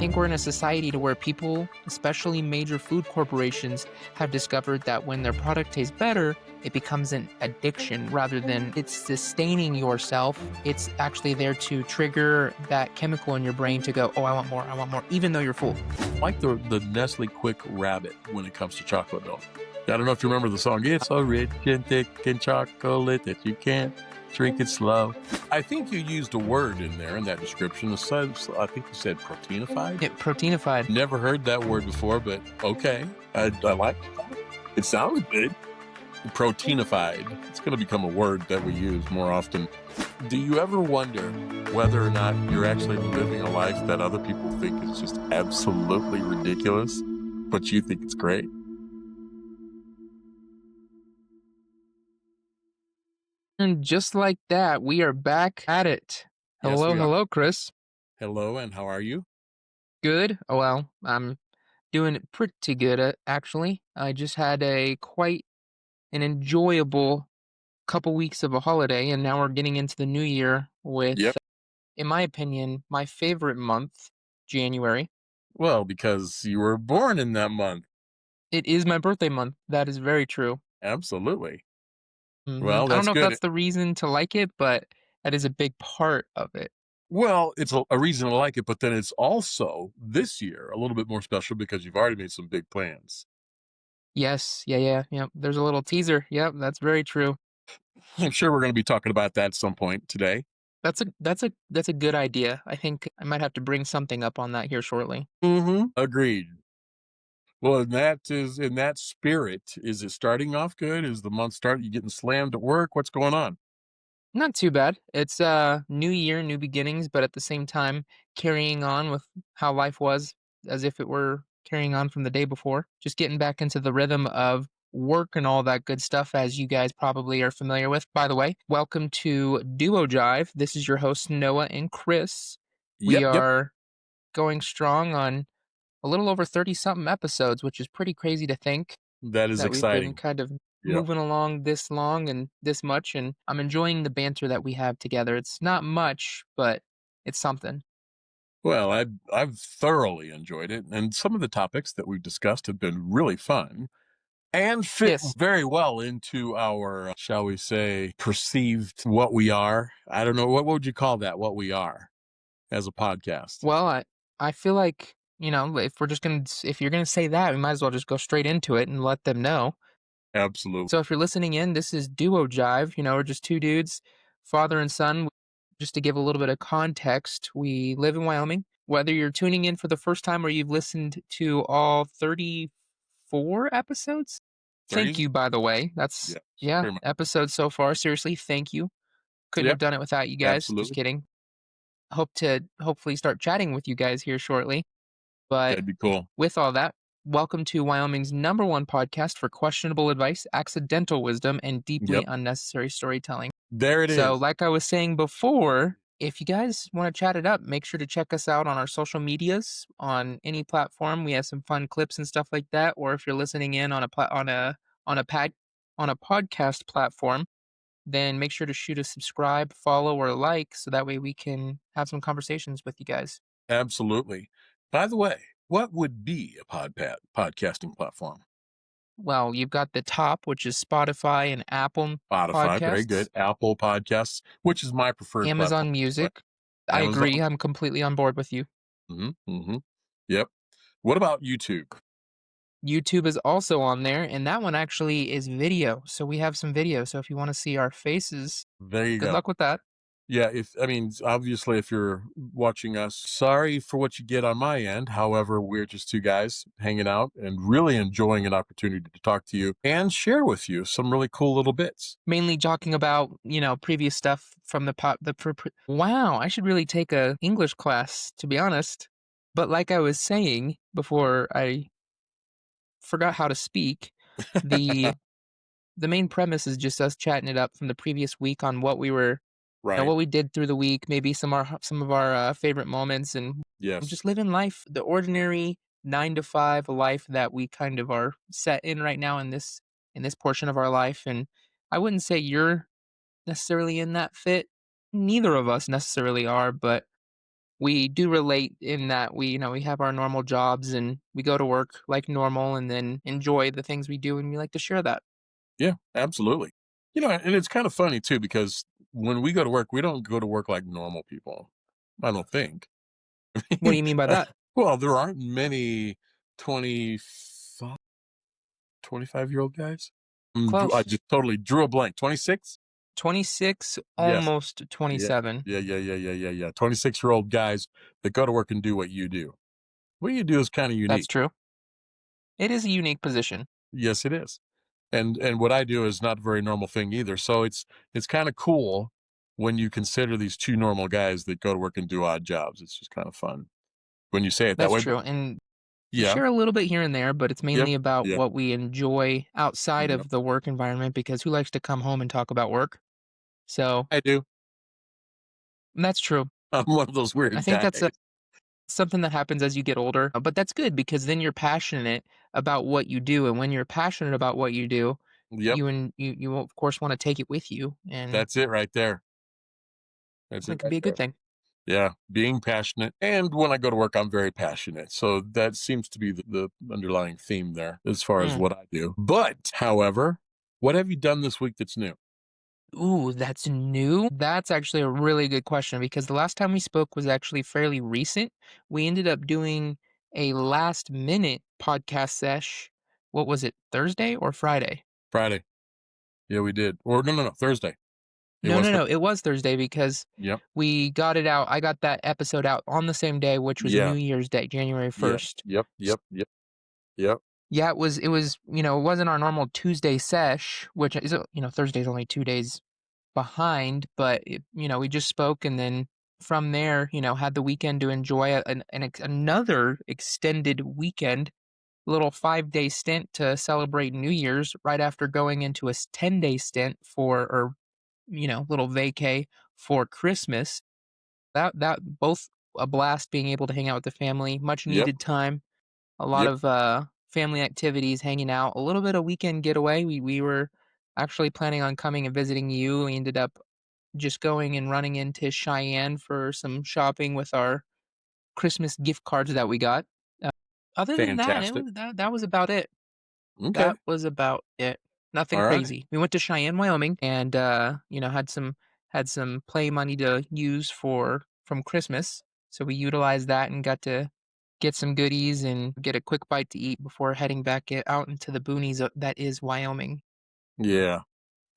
think we're in a society to where people, especially major food corporations, have discovered that when their product tastes better, it becomes an addiction rather than it's sustaining yourself. It's actually there to trigger that chemical in your brain to go, oh, I want more, even though you're full. Like the Nestle Quick Rabbit when it comes to chocolate milk. I don't know if you remember the song. It's so rich and thick and chocolate that you can't drink it slow. I think you used a word in there in that description. I think you said proteinified. Yeah, proteinified. Never heard that word before, but okay. I like it. It sounded good. Proteinified. It's going to become a word that we use more often. Do you ever wonder whether or not you're actually living a life that other people think is just absolutely ridiculous, but you think it's great? And just like that, we are back at it. Yes, Hello, we are. hello, Chris. Hello, and how are you? Good. Oh, well, I'm doing it pretty good, actually. I just had a quite an enjoyable couple weeks of a holiday, and now we're getting into the new year with, Yep. in my opinion, my favorite month, January. Well, because you were born in that month. It is my birthday month. That is very true. Absolutely. Well, I don't that's know if good. that's the reason to like it, but that is a big part of it. Well, it's a reason to like it, but then it's also this year a little bit more special because you've already made some big plans. Yes, yeah. There's a little teaser. Yep, that's very true. I'm sure we're going to be talking about that at some point today. That's a good idea. I think I might have to bring something up on that here shortly. Agreed. Well, in that spirit, is it starting off good? Is the month starting? You getting slammed at work? What's going on? Not too bad. It's new year, new beginnings, but at the same time carrying on with how life was as if it were carrying on from the day before. Just getting back into the rhythm of work and all that good stuff as you guys probably are familiar with. By the way, welcome to Duo Jive. This is your host Noah and Chris. We Yep. are going strong on a little over 30 something episodes, which is pretty crazy to think That is that we've been exciting. kind of Yep. moving along this long and this much, and I'm enjoying the banter that we have together. It's not much, but it's something. Well, I've thoroughly enjoyed it, and some of the topics that we've discussed have been really fun and fit Yes. very well into our, shall we say, perceived what we are. I don't know what would you call that? What we are as a podcast. Well, I feel like, if you're gonna say that, we might as well just go straight into it and let them know. Absolutely. So if you're listening in, this is Duo Jive. We're just two dudes, father and son. Just to give a little bit of context, we live in Wyoming. Whether you're tuning in for the first time or you've listened to all 34 episodes, thank 30s? you, by the way. That's, Yes. yeah, Very much. episodes so far. Seriously, thank you. Couldn't have Yep. done it without you guys. Just Absolutely. kidding. Hope to hopefully start chatting with you guys here shortly. But That'd be cool. with all that, welcome to Wyoming's #1 podcast for questionable advice, accidental wisdom, and deeply Yep. unnecessary storytelling. There it So, is. like I was saying before, if you guys want to chat it up, make sure to check us out on our social medias on any platform. We have some fun clips and stuff like that. Or if you're listening in on on a pad on a podcast platform, then make sure to shoot a subscribe, follow, or like, so that way we can have some conversations with you guys. Absolutely. By the way, what would be a podcasting platform? Well, you've got the top, which is Spotify and Apple Spotify, very good. Podcasts, Apple Podcasts, which is my preferred platform. Amazon But Music. I agree. Amazon. I'm completely on board with you. Mm-hmm. Yep. What about YouTube? YouTube is also on there, and that one actually is video. So we have some video. So if you want to see our faces, There you good go. luck with that. Yeah, obviously, if you're watching us, sorry for what you get on my end. However, we're just two guys hanging out and really enjoying an opportunity to talk to you and share with you some really cool little bits. Mainly talking about, previous stuff from the pot. Wow, I should really take a English class, to be honest. But like I was saying before I forgot how to speak, the the main premise is just us chatting it up from the previous week on what we were, Right. what we did through the week, maybe some of our favorite moments, and Yes. just living life, the ordinary 9 to 5 life that we kind of are set in right now in this portion of our life. And I wouldn't say you're necessarily in that fit. Neither of us necessarily are, but we do relate in that we have our normal jobs and we go to work like normal and then enjoy the things we do and we like to share that. Yeah, absolutely. And it's kind of funny too because when we go to work, we don't go to work like normal people. I don't think. What do you mean by that? Well, there aren't many 25, 25-year-old guys. I Close. just totally drew a blank. 26? 26, Yes. almost Yeah. 27. Yeah, yeah, yeah, yeah, yeah, yeah. 26-year-old guys that go to work and do what you do. What you do is kind of That's unique. true. It is a unique position. Yes, it is. And what I do is not a very normal thing either. So it's kind of cool when you consider these two normal guys that go to work and do odd jobs. It's just kind of fun when you say it that That's way. But true. And we yeah, share a little bit here and there, but it's yep, mainly about yep, what we enjoy outside yep. of the work environment because who likes to come home and talk about work? So I do. that's true. I'm one of those I weird think guys. that's something that happens as you get older, but that's good because then you're passionate about what you do, and when you're passionate about what you do, Yep, you of course wanna take it with you, and that's it right there. That's it that could right be a good there. thing. Yeah, being passionate. And when I go to work, I'm very passionate. So that seems to be the underlying theme there as far as Mm. what I do. But, however, what have you done this week that's new? Ooh, that's new? That's actually a really good question because the last time we spoke was actually fairly recent. We ended up doing a last minute podcast sesh. What was it, Thursday or Friday? Friday. Yeah, we did. Or no, no, no, Thursday. It No, was no, Thur no, it was Thursday because Yep. we got it out I got that episode out on the same day, which was Yeah. New Year's Day, January Yeah. 1st. Yep, S yep, yep, yep. Yeah, it wasn't our normal Tuesday sesh, which is, Thursday's only 2 days behind, but we just spoke and then from there, had the weekend to enjoy another extended weekend, little 5-day stint to celebrate New Year's right after going into a 10-day stint little vacay for Christmas. That both a blast being able to hang out with the family, much Yep, needed time, a lot yep. of, family activities, hanging out, a little bit of weekend getaway. We were actually planning on coming and visiting you. We ended up just going and running into Cheyenne for some shopping with our Christmas gift cards that we got. Uh, Other than that, Fantastic. that was about it. Okay. That was about it. Nothing Alright. crazy. We went to Cheyenne, Wyoming, and, had some play money to use from Christmas, so we utilized that and got to get some goodies and get a quick bite to eat before heading back out into the boonies that is Wyoming. Yeah.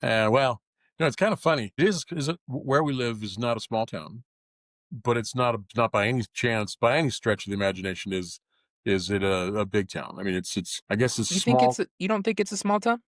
Well, it's kinda funny. Is it where we live is not a small town, but it's not by any chance, by any stretch of the imagination is it a big town. I mean, it's I guess it's small. You don't think it's a small town?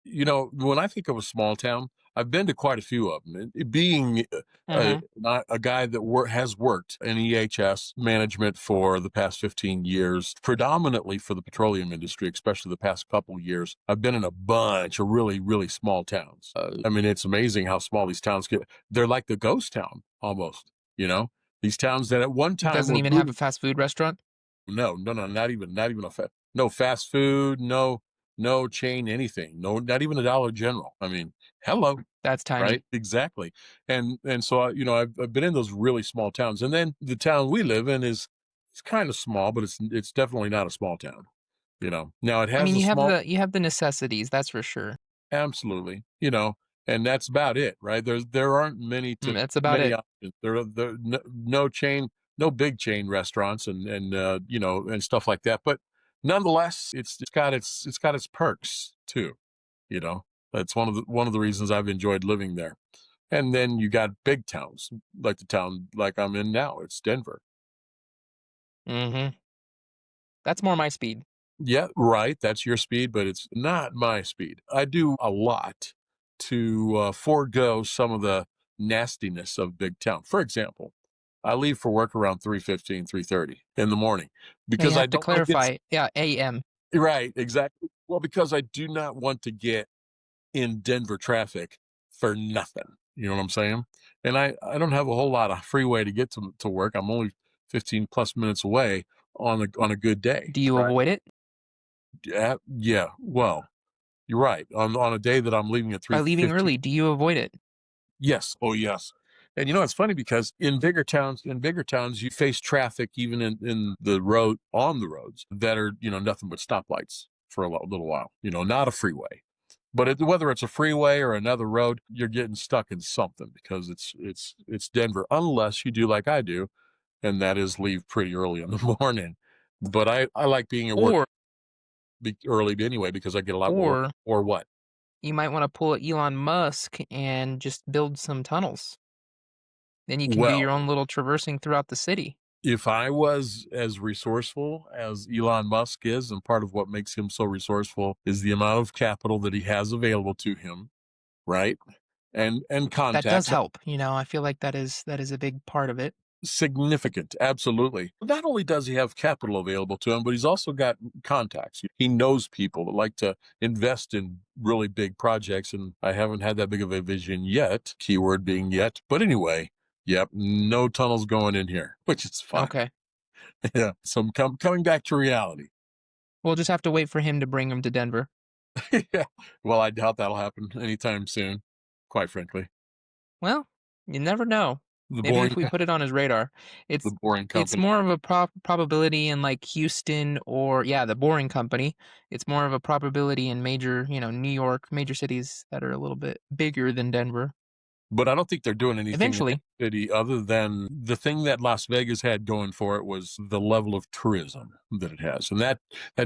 When I think of a small town, I've been to quite a few of them. Being Mhm. not a guy that has worked in EHS management for the past 15 years, predominantly for the petroleum industry, especially the past couple years, I've been in a bunch of really, really small towns. I mean, it's amazing how small these towns get. They're like the ghost town almost, you know? These towns that at one It time doesn't were even have a booming. fast food restaurant? No, no, no, not even no fast food, no chain anything, no, not even a Dollar General. I mean, hello, That's right? tiny. Exactly. And so I've been in those really small towns, and then the town we live in is it's kind of small, but it's definitely not a small town. Now it I has mean, a small. you have the necessities, that's for sure. Absolutely. And that's about it, right? There aren't That's about many it. options. There no chain, no big chain restaurants and stuff like that. But nonetheless, it's got its perks too. You know, that's one of the reasons I've enjoyed living there. And then you got big towns like the town like I'm in now. It's Denver. Mhm. That's more my speed. Yeah, right. That's your speed, but it's not my speed. I do a lot to forego some of the nastiness of big town. For example, I leave for work around 3:15, 3:30 in the morning And you because I have to don't want to get clarify, yeah, AM. right, exactly. Well, because I do not want to get in Denver traffic for nothing. You know what I'm saying? And I don't have a whole lot of freeway to get to work. I'm only 15 plus minutes away on a good day. Do you Right. avoid it? Yeah, yeah. Well, you're right. On a day that I'm leaving at By leaving 3:15. early, do you avoid it? Yes. Oh, yes. And it's funny because in bigger towns, you face traffic even in the road on the roads that are, nothing but stoplights for a little while, not a freeway. But whether it's a freeway or another road, you're getting stuck in something because it's Denver, unless you do like I do, and that is leave pretty early in the morning. But I like being at work Or early anyway because I get a lot more. or Or what? you might wanna pull a Elon Musk and just build some tunnels. Then you can do your Well, own little traversing throughout the city. if I was as resourceful as Elon Musk is, and part of what makes him so resourceful is the amount of capital that he has available to him, right? And That does contacts. help, I feel like that is a big part of it. Significant, absolutely. Not only does he have capital available to him, but he's also got contacts. He knows people that like to invest in really big projects, and I haven't had that big of a vision yet, keyword being yet. But anyway, yep, no tunnels going in here, which is fine. Okay. Yeah, so coming back to reality. We'll just have to wait for him to bring him to Denver. Yeah, well, I doubt that'll happen anytime soon, quite frankly. Well, you never know. The Maybe boring if we put it on his radar. the It's boring it's company. more of a probability in, like, Houston or yeah, the Boring Company. It's more of a probability in major, New York, major cities that are a little bit bigger than Denver. But I don't think they're doing anything in that Eventually. city other than the thing that Las Vegas had going for it was the level of tourism that it has. And that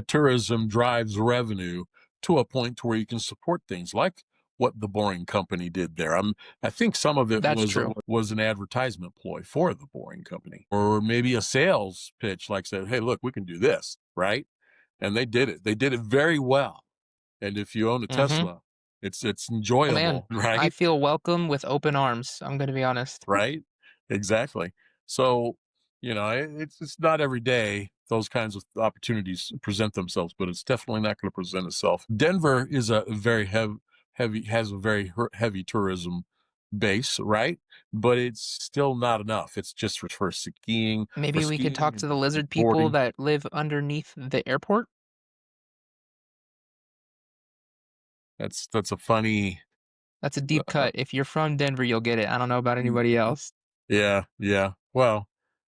tourism drives revenue to a point to where you can support things like what the Boring Company did there. I think some of it That's true. was an advertisement ploy for the Boring Company, or maybe a sales pitch, like said, "Hey, look, we can do this," right? And they did it. They did it very well. And if you own a Mhm. Tesla, it's Oh, man. enjoyable, I right? feel welcome with open arms, I'm gonna be honest. Right? Exactly. So, it's not every day those kinds of opportunities present themselves, but it's definitely not going to present itself. Denver is a very heavy has a very heavy tourism base, right? But it's still not enough. It's just for Maybe we could skiing talk to the and lizard people boarding. that live underneath the airport? That's a funny. That's a deep Uh, cut. If you're from Denver, you'll get it. I don't know about anybody else. yeah, yeah. Well,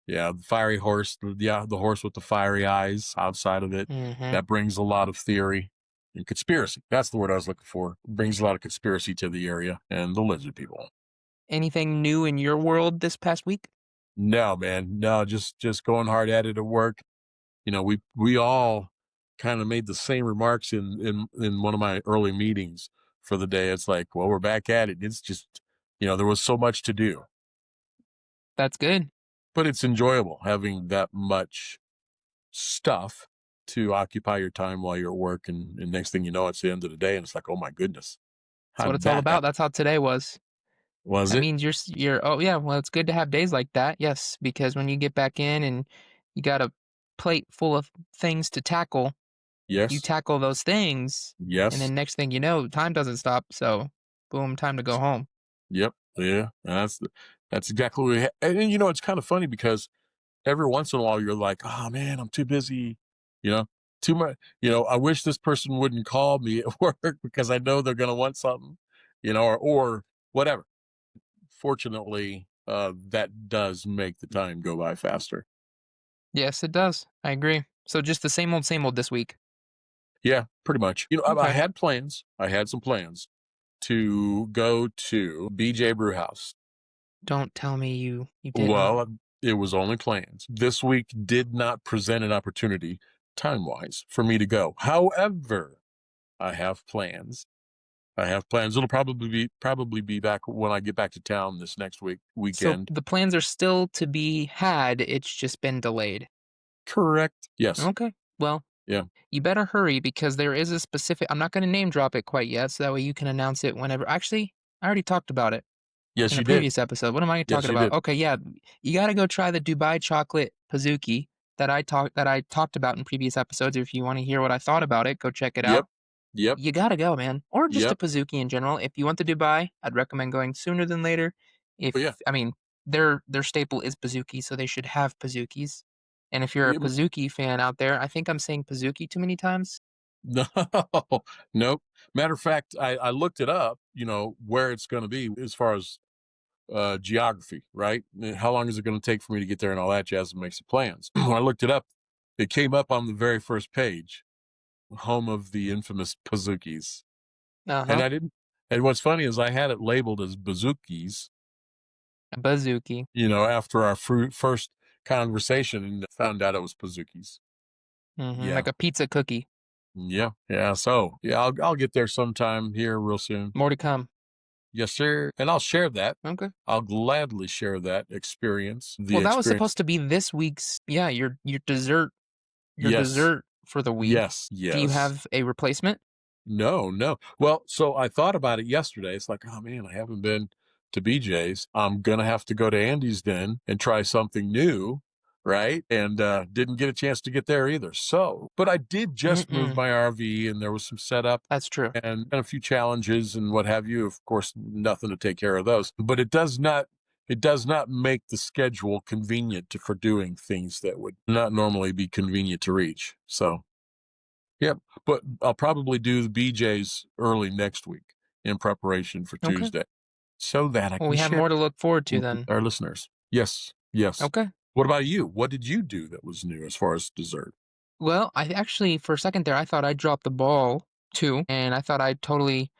yeah, the fiery horse, the horse with the fiery eyes outside of it. Mhm. That brings a lot of theory and conspiracy. That's the word I was looking for. It brings a lot of conspiracy to the area and the lizard people. Anything new in your world this past week? No, man. No, just going hard at it at work. We all kind of made the same remarks in one of my early meetings for the day. It's like, well, we're back at it. It's just, there was so much to do. That's good. But it's enjoyable having that much stuff to occupy your time while you're at work. And next thing you know, it's the end of the day. And it's like, oh my goodness, That's how what did it's all that about. happen? That's how today was. Was That it? means you're oh, yeah, well, it's good to have days like that, yes, because when you get back in and you got a plate full of things to tackle, you Yes. tackle those things, and Yes. then next thing you know, time doesn't stop, so boom, time to go home. Yep. Yeah. That's exactly what and it's kind of funny because every once in a while you're like, oh man, I'm too busy, you know, too much, I wish this person wouldn't call me at work because I know they're going to want something, or whatever. Fortunately, that does make the time go by faster. Yes, it does. I agree. So just the same old this week. Yeah, pretty much. I Okay. had plans. I had some plans to go to BJ Brewhouse. Don't tell me you didn't. Well, it was only plans. This week did not present an opportunity time wise for me to go. However, I have plans. I have plans. It'll probably be back when I get back to town this next So weekend. the plans are still to be had, it's just been delayed. Correct. Yes. Okay. Well, Yeah. you better hurry because there is a specific I'm not gonna name drop it quite yet, so that way you can announce it whenever actually, I already talked about it Yes, in a you did. previous episode. What am I Yes, talking you about? did. Okay, yeah, you gotta go try the Dubai chocolate Pizookie that I talked about in previous episodes. If you wanna hear what I thought about it, go check it Yep. out. Yep. You gotta go, man, or just a Yep. Pizookie in general. If you want the Dubai, I'd recommend going sooner than later. But yeah. If I mean, their staple is Pizookie, so they should have Pizookies. And if you're a Yeah, Pizookie fan out there, I think I'm saying Pizookie too many times. no, nope. Matter of fact, I looked it up, where it's going to be as far as geography, right? How long is it going to take for me to get there and all that jazz and make some plans? When I looked it up, it came up on the very first page, home of the infamous Pazookies. And Uh-huh. I didn't, and what's funny is I had it labeled as Bazookies, A bazooki. after our first conversation and found out it was Pazookies. Like Yeah. a pizza cookie. Yeah. Yeah. So yeah, I'll get there sometime here real soon. More to come. Yes, sir. And I'll share that. Okay. I'll gladly share that experience. The Well, that was experience. supposed to be this week's, yeah, your Yes. dessert for the week. Yes. Do you Yes. have a replacement? No, no. Well, so I thought about it yesterday. It's like, oh man, I haven't been to BJ's. I'm gonna have to go to Andy's then and try something new, right? And didn't get a chance to get there either. So, but I did just move Mm-mm. my RV, and there was some setup That's true. and a few challenges and what have you. Of course, nothing to take care of those. But it does not make the schedule convenient for doing things that would not normally be convenient to reach. So yep, but I'll probably do the BJ's early next week in preparation for Okay. Tuesday so that I Well, can we have share more to look forward to with then. our listeners. Yes, yes. Okay. What about you? What did you do that was new as far as dessert? Well, I actually, for a second there, I thought I dropped the ball too, and I thought I totally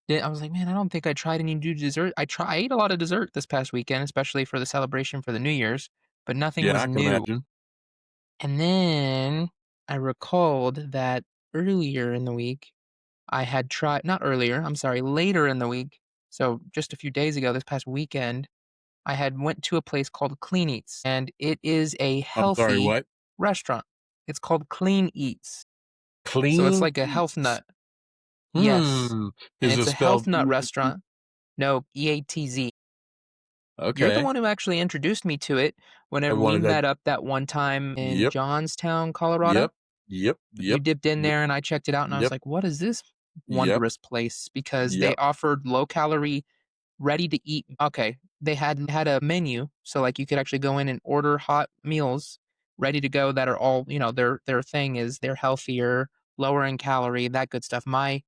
did. I was like, man, I don't think I tried any new dessert. I ate a lot of dessert this past weekend, especially for the celebration for the New Year's, but nothing Yeah, was I can new. imagine. And then I recalled that earlier in the week, I had tried, not earlier, I'm sorry, later in the week. So just a few days ago, this past weekend, I had went to a place called Clean Eats, and it is a I'm sorry, healthy what? restaurant. It's called Clean Eats. So it's Clean like a health eats. nut. Yes. And Is it it's a health spelled nut EAT? restaurant. No, EATZ. You're the Okay. one who actually introduced me to it I whenever we wanted that. met up that one time in Yep, Johnstown, Colorado. yep, yep, You yep, dipped in yep, there and I checked it out and I was yep, like, "What is this yep, wondrous place?" Because they yep. offered low calorie, ready to eat. Okay, they had a menu, so like you could actually go in and order hot meals ready to go that are all, their thing is they're healthier, lower in calorie, that good stuff. My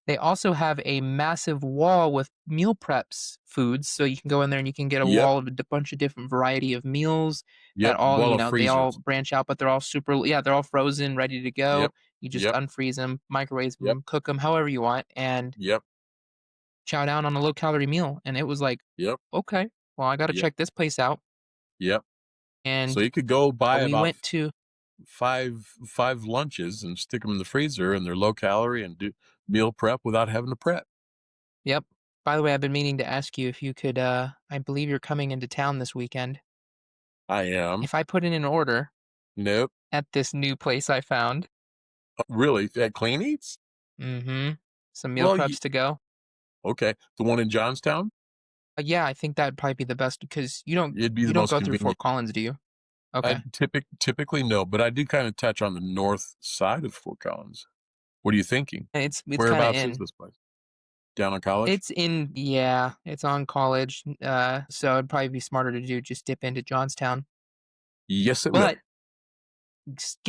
they also have a massive wall with meal preps foods, so you can go in there and you can get a Yep, wall of a bunch of different variety of meals that yep, all, wall of they all freezers. branch out, but they're all super, yeah, they're all frozen, ready to go. Yep, You just yep, unfreeze them, microwave yep, them, cook them however you want, and yep, chow down on a low calorie meal. And it was like, yep, okay, well, I got to yep, check this place out. yep. So And you could go buy we about went to, five lunches and stick them in the freezer, and they're low calorie and do meal prep without having to prep. yep. By the way, I've been meaning to ask you if you could, I believe you're coming into town this weekend. I am. If I put in an order Nope. at this new place I found, Really? At Clean Eats? mm-hmm, some meal Well, preps to go. okay. The one in Johnstown? Yeah, I think that'd probably be the best because you don't It'd be you the don't most go through convenient. Fort Collins, do you? I Okay. typically no, but I do kind of touch on the north side of Fort Collins. What are you thinking? It's kind of Whereabouts is in. this place? Down on College? It's in, yeah, it's on college. So it'd probably be smarter to do just dip into Johnstown. Yes, it will. But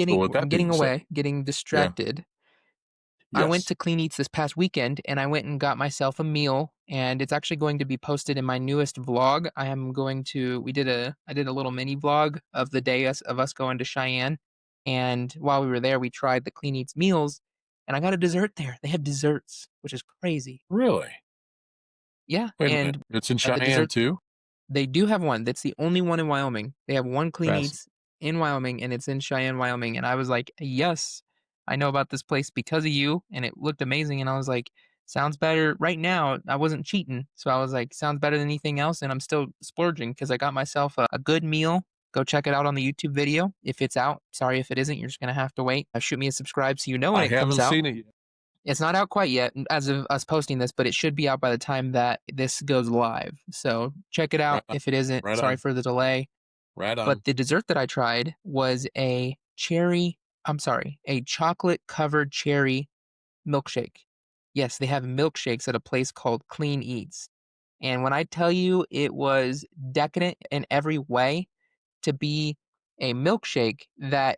So with I'm that getting being said, away, getting yeah, distracted. I went yes, to Clean Eats this past weekend and I went and got myself a meal and it's actually going to be posted in my newest vlog. I did a little mini vlog of the day of us going to Cheyenne. And while we were there, we tried the Clean Eats meals and I got a dessert there. They have desserts, which is crazy. really. Yeah. Wait a minute. And It's in the Cheyenne dessert, too. they do have one. That's the only one in Wyoming. They have one Clean Fascinating. Eats in Wyoming, and it's in Cheyenne, Wyoming. And I was like, yes, I know about this place because of you. And it looked amazing. And I was like, sounds better. Right now, I wasn't cheating. So I was like, sounds better than anything else. And I'm still splurging because I got myself a good meal. Go check it out on the YouTube video if it's out. Sorry if it isn't. You're just going to have to wait. Shoot me a subscribe so you know when I it comes haven't out. seen it yet. It's not out quite yet as of us posting this, but it should be out by the time that this goes live. So check it Right out on. if it isn't. Right Sorry on. for the delay. Right But on. the dessert that I tried was a chocolate covered cherry milkshake. Yes, they have milkshakes at a place called Clean Eats. And when I tell you it was decadent in every way to be a milkshake I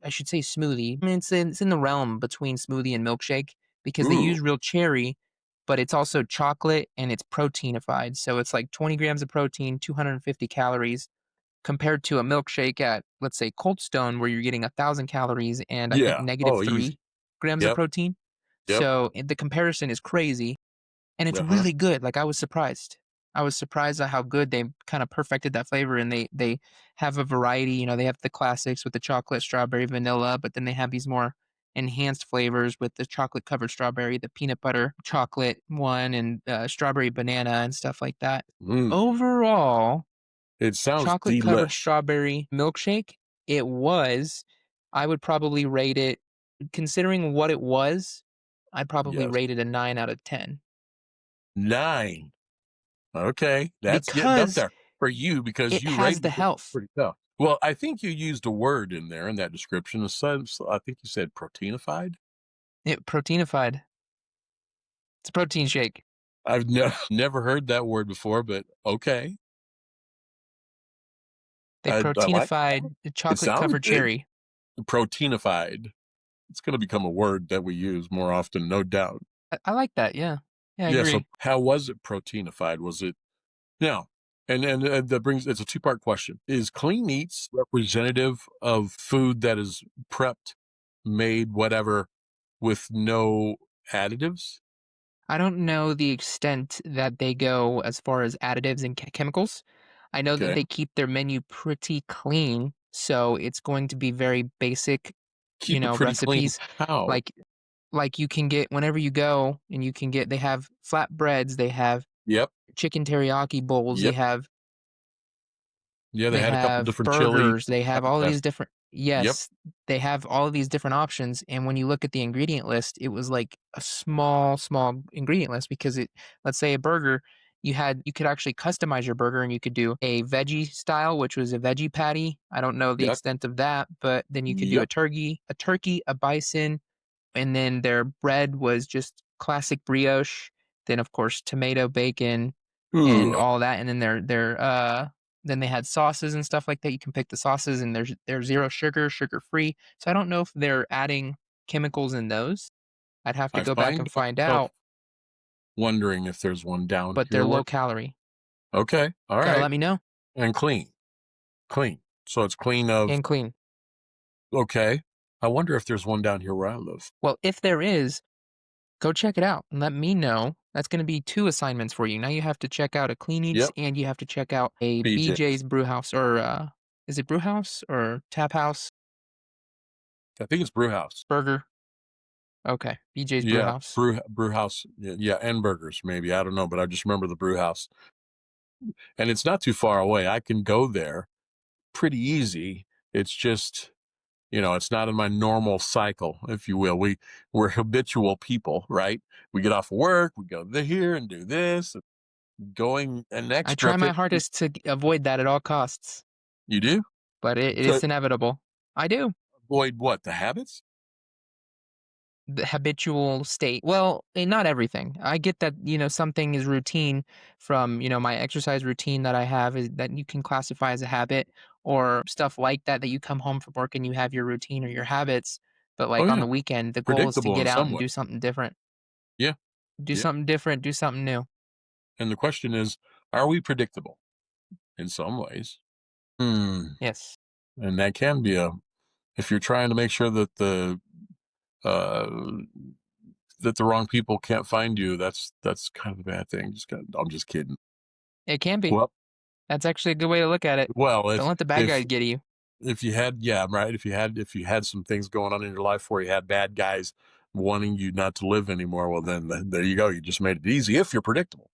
should say smoothie. I mean, it's in the realm between smoothie and milkshake because they use Ooh, real cherry, but it's also chocolate and it's proteinified. So it's like 20 grams of protein, 250 calories compared to a milkshake at, let's say, Cold Stone, where you're getting 1,000 calories and I think Yeah. negative Oh, easy. 3 grams of Yep. protein. Yep. So the comparison is crazy and it's Uh-huh. really good. Like I was surprised. I was surprised at how good they kind of perfected that flavor, and they have a variety. You know, they have the classics with the chocolate, strawberry, vanilla, but then they have these more enhanced flavors with the chocolate covered strawberry, the peanut butter chocolate one, and strawberry banana and stuff like that. Mm. Overall, It sounds chocolate covered delish. strawberry milkshake, it was, I would probably rate it, considering what it was, I'd probably Yes. rate it a 9 out of 10 9. Okay, that's getting up because there for you because it you has rated the it health. pretty tough. Well, I think you used a word in there in that description. I think you said proteinified. It proteinified. It's a protein shake. I've never heard that word before, but okay. They I like that. proteinified the It chocolate sounds covered good. cherry. Proteinified. It's going to become a word that we use more often, no doubt. I like that, yeah. Yeah, I Yeah. So, agree. how was it proteinified? Was it now? And that brings it's a two-part question. Is clean eats representative of food that is prepped, made, whatever, with no additives? I don't know the extent that they go as far as additives and chemicals. I know that Okay. they keep their menu pretty clean, so it's going to be very basic, Keep it pretty clean. recipes. How? Like you can get whenever you go and you can get they have flatbreads, they have Yep. chicken teriyaki bowls, Yep. Yeah, they they had a couple have different chilies. burgers, they have Kinda all of these fast. different Yep. yes, they have all of these different options, and when you look at the ingredient list, it was like a small, small ingredient list because it let's say a burger, you could actually customize your burger and you could do a veggie style, which was a veggie patty. I don't know the Yep. extent of that, but then you could do Yep. a turkey, a bison, and then their bread was just classic brioche, then, of course, tomato, bacon, and Ooh, all that, and then then they had sauces and stuff like that. You can pick the sauces, and there's 0 sugar, sugar-free, so I don't know if they're adding chemicals in those. I'd have to I go back find and find myself out, wondering if there's one down but they're here low where calorie. okay, Gotta alright, let me know, and clean, clean. So it's clean of and clean. okay. I wonder if there's one down here where I live. Well, if there is, go check it out and let me know. That's gonna be 2 assignments for you. Now you have to check out a Clean Eats Yep, and you have to check out a BJ's. BJ's Brewhouse or, is it Brewhouse or Tap House I think it's Brewhouse. Burger? Okay, BJ's Yeah, Brewhouse. Brewhouse, yeah, and burgers maybe, I don't know, but I just remember the Brewhouse, and it's not too far away. I can go there pretty easy. It's just, it's not in my normal cycle, if you will. We're habitual people, right? We get off of work, we go here and do this, going an I extra try my 50. hardest to avoid that at all costs, You do? but it To is inevitable. I do. avoid what? The habits? The habitual state. Well, not everything. I get that, something is routine from, my exercise routine that I have is that you can classify as a habit or stuff like that, that you come home from work and you have your routine or your habits. But Oh like on yeah, the weekend, the goal is to predictable get in out some and way. do something different. Yeah, Do yeah. something different, do something new. And the question is, are we predictable in some ways? Hmm. Yes. And that can be if you're trying to make sure uh, that the wrong people can't find you, that's kind of a bad thing. I'm just kidding. It can be. Well, That's actually a good way to look at it. well, Don't let the bad guys get you. if you had, yeah, right. If you had some things going on in your life where you had bad guys wanting you not to live anymore, well, then there you go. You just made it easy if you're predictable.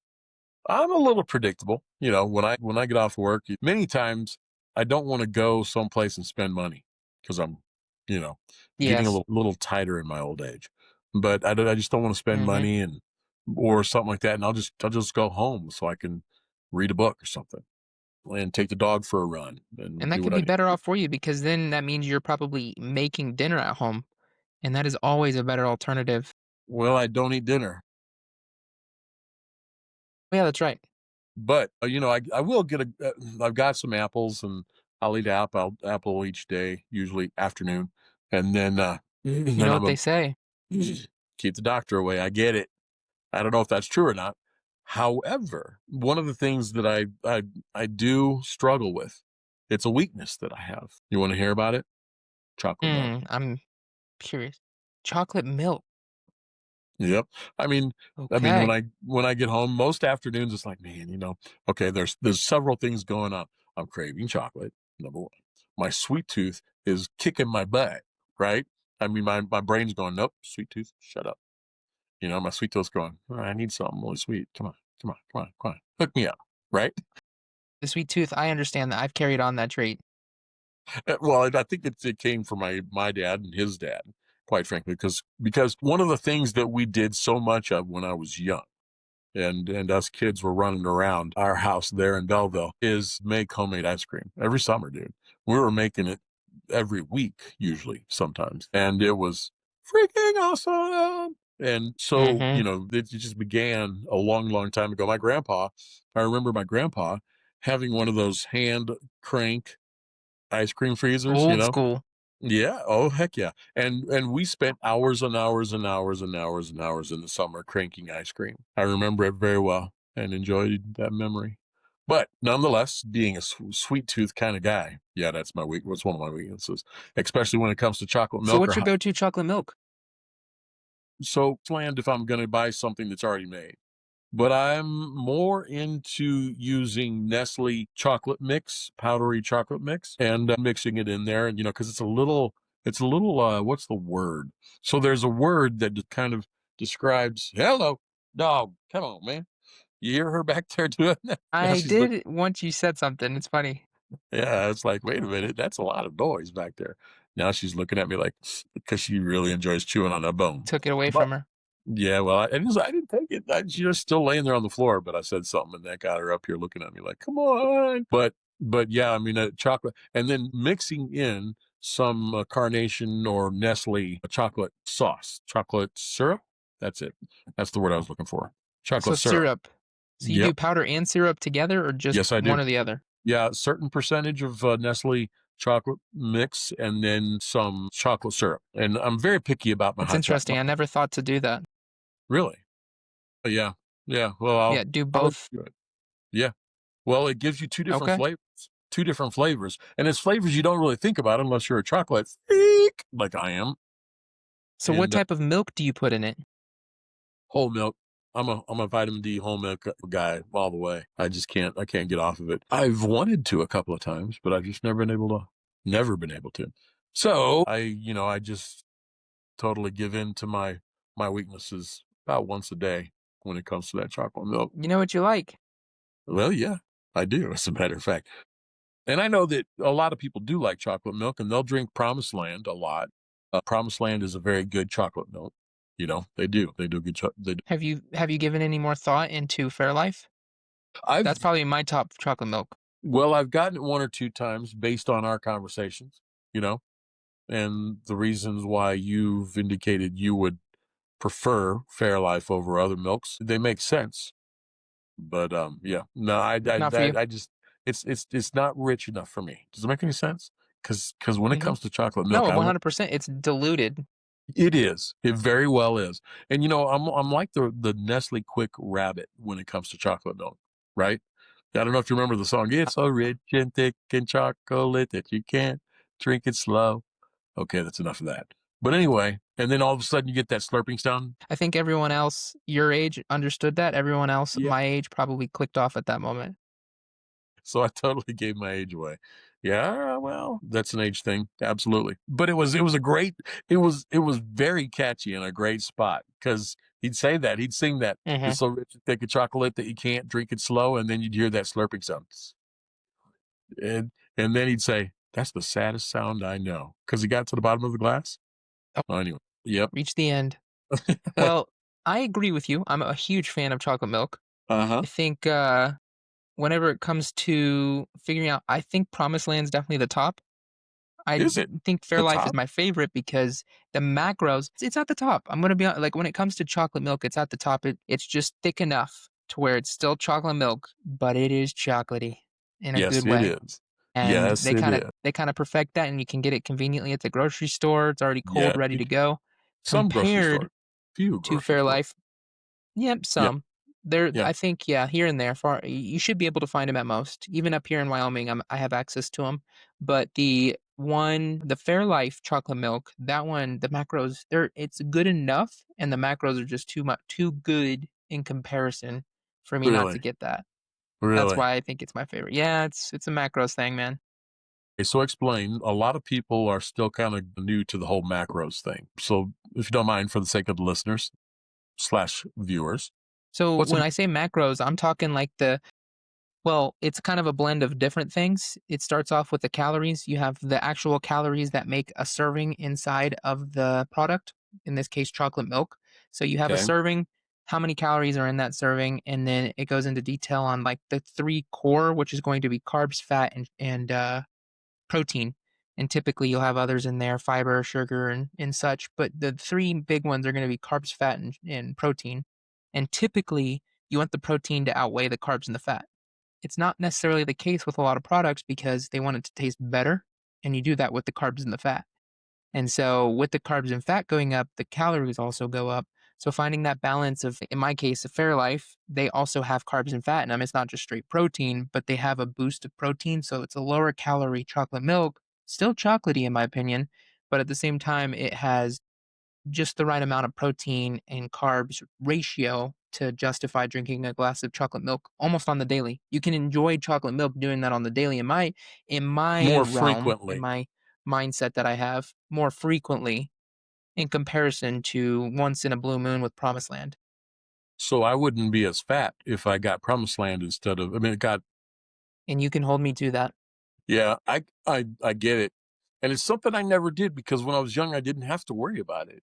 I'm a little predictable. When I get off work, many times I don't want to go someplace and spend money because I'm, you know, getting a Yes. little tighter in my old age. But I just don't want to spend Mhm. money and or something like that, and I'll just go home so I can read a book or something and take the dog for a run And and that do could what I be need better to do. off for you because then that means you're probably making dinner at home, and that is always a better alternative. Well, I don't eat dinner, Yeah, that's right. but I will get I've got some apples and I'll eat apple each day, usually afternoon, and then and You then know I'm what a they say, keep the doctor away. I get it. I don't know if that's true or not. However, one of the things that I do struggle with, it's a weakness that I have. You want to hear about it? Chocolate milk. I'm curious. Chocolate milk. Yep. I mean when Okay. I get home, most afternoons it's like, man, okay, there's several things going on. I'm craving chocolate, number one. My sweet tooth is kicking my butt, right? I mean, my brain's going, nope, sweet tooth, shut up. My sweet tooth's going, "Oh, I need something really sweet. Come on, come on, come on, come on. Hook me up, right? The sweet tooth, I understand that. I've carried on that trait. Well, I think it came from my dad and his dad, quite frankly, because one of the things that we did so much of when I was young and us kids were running around our house there in Belleville is make homemade ice cream every summer, dude. We were making it every week, usually, sometimes, and it was freaking awesome. And so, Mhm. it just began a long, long time ago. I remember my grandpa having one of those hand crank ice cream freezers, Old school. yeah. Oh, heck yeah. And we spent hours and hours and hours and hours and hours in the summer cranking ice cream. I remember it very well and enjoyed that memory. But nonetheless, being a sweet tooth kind of guy, yeah, that's one of my weaknesses, especially when it comes to chocolate So milk or what's your hot. go-to chocolate milk? So planned if I'm going to buy something that's already made. But I'm more into using Nestle chocolate mix, powdery chocolate mix, and mixing it in there, and because it's a little. What's the word? So there's a word that kind of describes. Hello, dog. Come on, man. You hear her back there doing that? Now I she's looking. did once you said something, it's funny. Yeah, it's like, wait a minute, that's a lot of noise back there. Now she's looking at me like because she really enjoys chewing on that bone. Took it away But from her. yeah, well, I didn't take it. She was still laying there on the floor, but I said something, and that got her up here looking at me like, "Come on!" But yeah, I mean, chocolate, and then mixing in some carnation or Nestle chocolate sauce, chocolate syrup. That's it. That's the word I was looking for. So Chocolate syrup. syrup. So you do Yep. powder and syrup together or just Yes, I one do. or the other? Yeah, a certain percentage of Nestle chocolate mix, and then some chocolate syrup. And I'm very picky about my That's hot interesting. chocolate. I never thought to do that. Really? Yeah. Yeah. Well, Yeah, do I'll let both. you do it. Yeah. Well, it gives you Okay. 2 different flavors, and it's flavors you don't really think about unless you're a chocolate freak like I am, So what and, type of milk do you put in it? whole milk. I'm a vitamin D whole milk guy all the way. I can't get off of it. I've wanted to a couple of times, but I've just never been able to. So, I just totally give in to my weaknesses about once a day when it comes to that chocolate milk. You know what you like. Well, yeah, I do, as a matter of fact. And I know that a lot of people do like chocolate milk and they'll drink Promised Land a lot. Promised Land is a very good chocolate milk. They do. They do good. They do. Have you given any more thought into Fairlife? That's I've probably my top chocolate milk. well, I've gotten it one or two times based on our conversations, you know, and the reasons why you've indicated you would prefer Fairlife over other milks. They make sense. But yeah, no, Not for you. I just it's not rich enough for me. Does it make any sense? Because when it Mhm. comes to chocolate milk, No, I want. 100%. It's diluted. It is. It very well is. And I'm like the Nestle Quick Rabbit when it comes to chocolate milk, right? I don't know if you remember the song. It's so rich and thick and chocolate that you can't drink it slow. Okay, that's enough of that. But anyway, and then all of a sudden you get that slurping sound. I think everyone else your age understood that. Everyone else Yeah. my age probably clicked off at that moment. So I totally gave my age away. Yeah, well, that's an age thing, absolutely. But it was a great it was very catchy and a great spot because he'd say that he'd sing that Mhm. it's so rich and thick of chocolate that you can't drink it slow, and then you'd hear that slurping sound, and then he'd say, "That's the saddest sound I know," because he got to the bottom of the glass. Oh, Oh, anyway, yep. reached the end. Well, I agree with you. I'm a huge fan of chocolate milk. Uh-huh. I think, whenever it comes to figuring out I think Promised Land's definitely the top. I Is it think the Fairlife is top? my favorite because the macros it's at the top. I'm gonna be hon like, when it comes to chocolate milk, it's at the top. It's just thick enough to where it's still chocolate milk, but it is chocolatey in a Yes, good it way. is. And Yes, it is. they kinda perfect that, and you can get it conveniently at the grocery store. It's already Yeah, cold, ready you to can. go, Some grocery compared stores. Few to grocery stores. Fairlife. Yep, Yeah, some. There yeah, I think, yeah, here and there, far you should be able to find them at most. Even up here in Wyoming, I have access to them. But the Fairlife chocolate milk, that one, the macros, it's good enough, and the macros are just too good in comparison for me not to really, get that. That's really. why I think it's my favorite. Yeah, it's a macros thing, man. Okay, so explain. A lot of people are still kind of new to the whole macros thing. So, if you don't mind, for the sake of the listeners slash viewers, So what's a when I say macros, I'm talking like well, it's kind of a blend of different things. It starts off with the calories. You have the actual calories that make a serving inside of the product, in this case, chocolate milk. So you have a okay? serving, how many calories are in that serving, and then it goes into detail on like the three core, which is going to be carbs, fat, and protein. And typically you'll have others in there, fiber, sugar, and such. But the three big ones are going to be carbs, fat, and protein. And typically you want the protein to outweigh the carbs and the fat. It's not necessarily the case with a lot of products because they want it to taste better, and you do that with the carbs and the fat. And so with the carbs and fat going up, the calories also go up. So finding that balance of, in my case, a Fairlife, they also have carbs and fat in them. It's not just straight protein, but they have a boost of protein. So it's a lower calorie chocolate milk, still chocolatey in my opinion, but at the same time, it has just the right amount of protein and carbs ratio to justify drinking a glass of chocolate milk almost on the daily. You can enjoy chocolate milk doing that on the daily in my More realm, in frequently. my mindset that I have more frequently in comparison to once in a blue moon with Promised Land. So I wouldn't be as fat if I got Promised Land instead of. I mean, it got. And you can hold me to that. Yeah, I get it, and it's something I never did because when I was young, I didn't have to worry about it.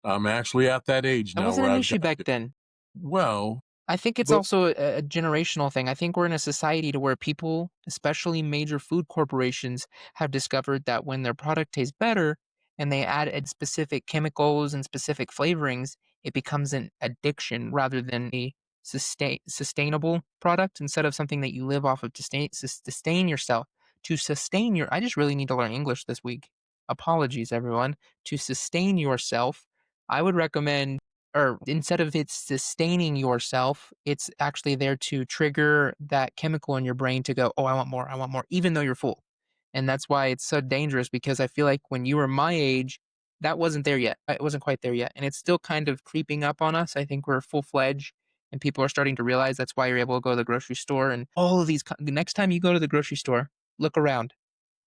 I'm actually at that age That now wasn't where an I've issue got back to. then. Well, I think it's but also a generational thing. I think we're in a society to where people, especially major food corporations, have discovered that when their product tastes better and they add specific chemicals and specific flavorings, it becomes an addiction rather than a sustainable product instead of something that you live off of to sustain yourself. To sustain your, I just really need to learn English this week. Apologies, everyone. To sustain yourself, I would recommend, or instead of it sustaining yourself, it's actually there to trigger that chemical in your brain to go, "Oh, I want more," even though you're full. And that's why it's so dangerous because I feel like when you were my age, that wasn't there yet. It wasn't quite there yet. And it's still kind of creeping up on us. I think we're full fledged and people are starting to realize that's why you're able to go to the grocery store and all of these. The next time you go to the grocery store, look around.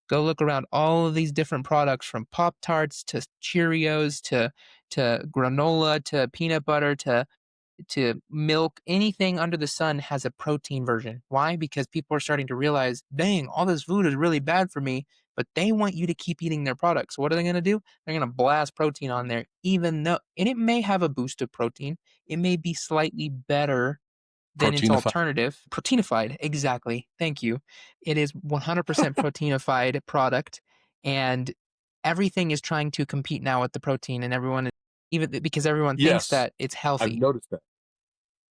Go look around all of these different products from Pop Tarts to Cheerios to granola to peanut butter to milk. Anything under the sun has a protein version. Why? Because people are starting to realize, dang, all this food is really bad for me, but they want you to keep eating their products. So what are they going to do? They're going to blast protein on there, even though, and it may have a boost of protein. It may be slightly better than its Proteinified. alternative, Proteinified, exactly, thank you. It is 100% proteinified product, and everything is trying to compete now with the protein, and everyone, even because everyone thinks Yes, that it's I've healthy. noticed that.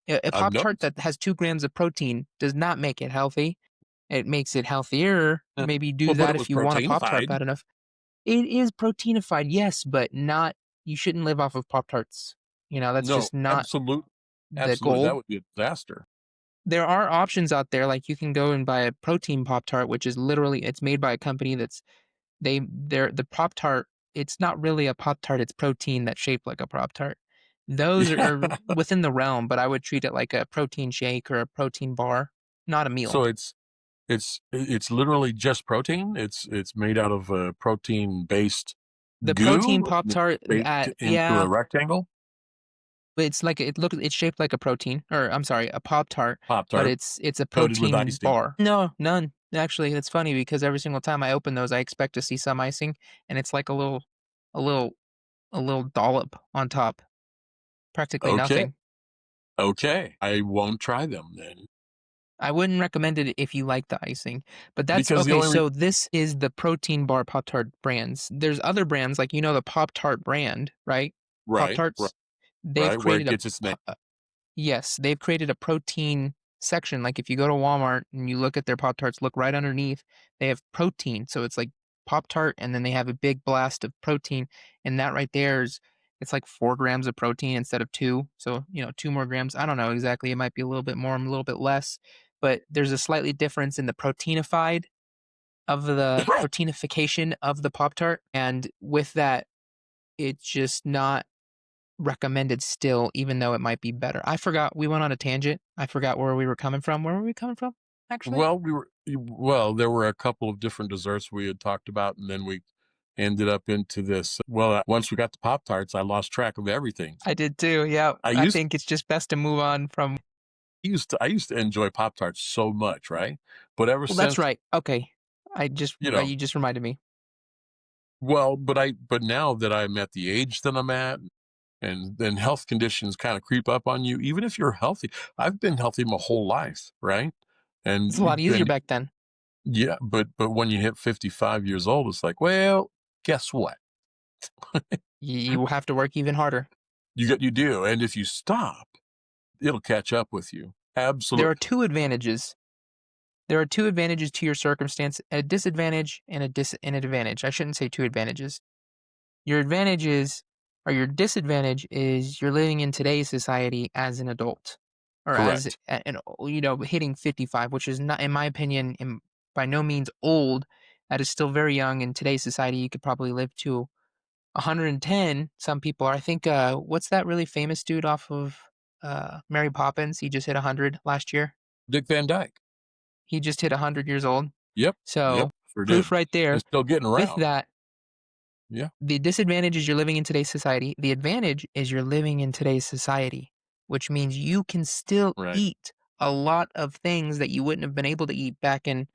A I've Pop-Tart noticed. that has 2 grams of protein does not make it healthy. It makes it healthier. Yeah. Maybe do Well, but that it if was you want a Pop-Tart proteinified. bad enough. It is proteinified, yes, but not, you shouldn't live off of Pop-Tarts. That's No, just not absolute, the absolutely. That goal. would be a disaster. There are options out there, like you can go and buy a protein Pop Tart, which is literally, it's made by a company that's they're the Pop Tart. It's not really a Pop Tart; it's protein that's shaped like a Pop Tart. Those Yeah. are within the realm, but I would treat it like a protein shake or a protein bar, not a meal. So it's literally just protein. It's made out of a protein based The protein goo Pop Tart, baked into a yeah, rectangle. it's shaped like a protein, or I'm sorry, a Pop Tart, Pop but tart it's a coated with protein icing. bar. No, none. Actually, it's funny because every single time I open those, I expect to see some icing, and it's like a little, a little dollop on top. Practically Okay. nothing. Okay. I won't try them then I wouldn't recommend it if you like the icing, but that's because the okay. only So this is the protein bar Pop Tart brands. There's other brands like the Pop Tart brand, right? Pop right, right, Tarts. They've right where it created gets its name. yes, they've created a protein section. Like if you go to Walmart and you look at their Pop Tarts, look right underneath, they have protein. So it's like Pop Tart, and then they have a big blast of protein, and that right there is. It's like 4 grams of protein instead of 2, so, 2 more grams. I don't know exactly, it might be a little bit more, a little bit less, but there's a slightly difference in the proteinified of the proteinification of the Pop-Tart, and with that, it's just not recommended still, even though it might be better. I forgot, we went on a tangent. I forgot where we were coming from. Where were we coming from, actually? Well, there were a couple of different desserts we had talked about, and then we ended up into this. Well, once we got to Pop Tarts, I lost track of everything. I did too, yeah. I I used think it's just best to move on from. I used to enjoy Pop Tarts so much, right? But ever Well, that's since, right. Okay. you know, You just reminded me. but now that I'm at the age that I'm at, and then health conditions kind of creep up on you, even if you're healthy. I've been healthy my whole life, right? It's a lot And easier then back then. yeah, but when you hit 55 years old, it's like, well, guess what? You have to work even harder. You do, and if you stop, it'll catch up with you. There are Absolutely 2 advantages. There are 2 advantages to your circumstance, a disadvantage and an advantage. I shouldn't say 2 advantages. Your advantage is or your disadvantage is you're living in today's society as an adult or as correct. hitting 55, which is not, in my opinion, by no means old. That is still very young in today's society. You could probably live to 110. Some people are. I think, what's that really famous dude off of Mary Poppins? He just hit 100 last year. Dick Van Dyke. He just hit 100 years old. Yep, So, yep, sure proof did, right and there. still getting With around. that, Yeah, the disadvantage is you're living in today's society. The advantage is you're living in today's society, which means you can still right. eat a lot of things that you wouldn't have been able to eat back in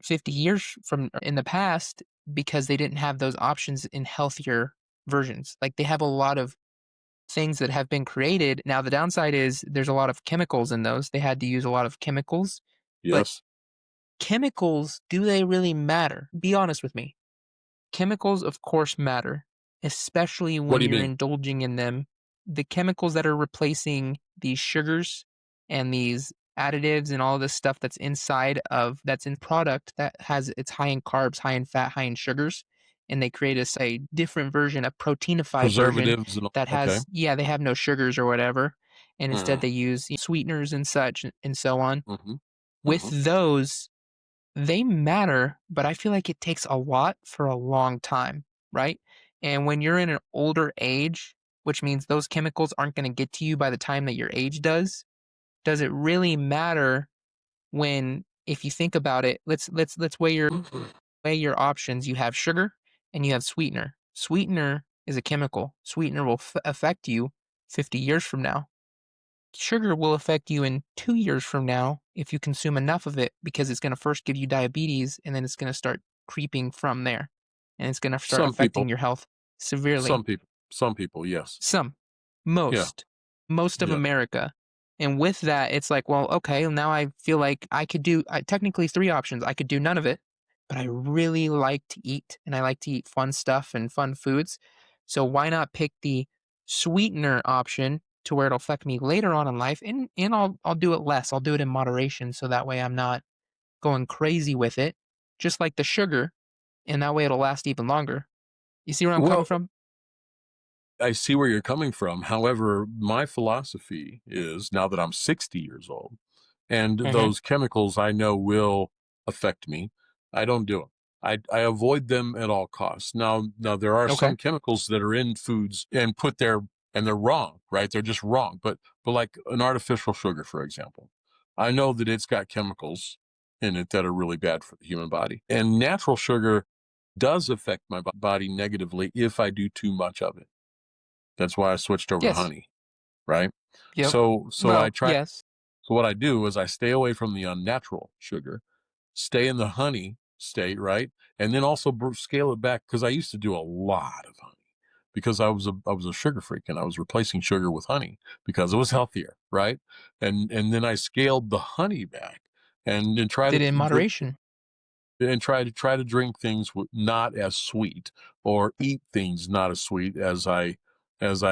50 years from in the past because they didn't have those options in healthier versions. Like they have a lot of things that have been created. Now, the downside is there's a lot of chemicals in those. They had to use a lot of chemicals, but Yes. chemicals, do they really matter? Be honest with me. Chemicals, of course, matter, especially What do when you you're mean? indulging in them. The chemicals that are replacing these sugars and these additives and all this stuff that's in product that has it's high in carbs, high in fat, high in sugars, and they create a different version, a proteinified version Preservatives and that okay. has they have no sugars or whatever, and instead Mm, they use sweeteners and such and so on. mhm, With mhm. those, they matter, but I feel like it takes a lot for a long time, right? And when you're in an older age, which means those chemicals aren't going to get to you by the time that your age does it really matter when if you think about it, let's weigh your options. You have sugar and you have sweetener. Sweetener is a chemical. Sweetener will affect you 50 years from now. Sugar will affect you in 2 years from now if you consume enough of it because it's gonna first give you diabetes, and then it's gonna start creeping from there, and it's gonna start Some affecting people, your health severely. some people, yes. Some. Yeah, Most of yeah. America. And with that, it's like, well, okay, now I feel like I could do technically 3 options. I could do none of it, but I really like to eat, and I like to eat fun stuff and fun foods. So why not pick the sweetener option to where it'll affect me later on in life, and I'll do it less. I'll do it in moderation so that way I'm not going crazy with it, just like the sugar, and that way it'll last even longer. You see where I'm coming Well, from? I see where you're coming from. However, my philosophy is now that I'm 60 years old and Mhm. those chemicals I know will affect me, I don't do them. I avoid them at all costs. Now there are Okay. some chemicals that are in foods and put there and they're wrong, right? They're just wrong. But like an artificial sugar, for example, I know that it's got chemicals in it that are really bad for the human body. And natural sugar does affect my body negatively if I do too much of it. That's why I switched over to Yes. honey, right? Yep. So I Well, try yes. so what I do is I stay away from the unnatural sugar, stay in the honey state, right? And then also scale it back because I used to do a lot of honey because I was a sugar freak and I was replacing sugar with honey because it was healthier, right? And then I scaled the honey back and try to Did it in drink moderation. and try to drink things not as sweet or eat things not as sweet as I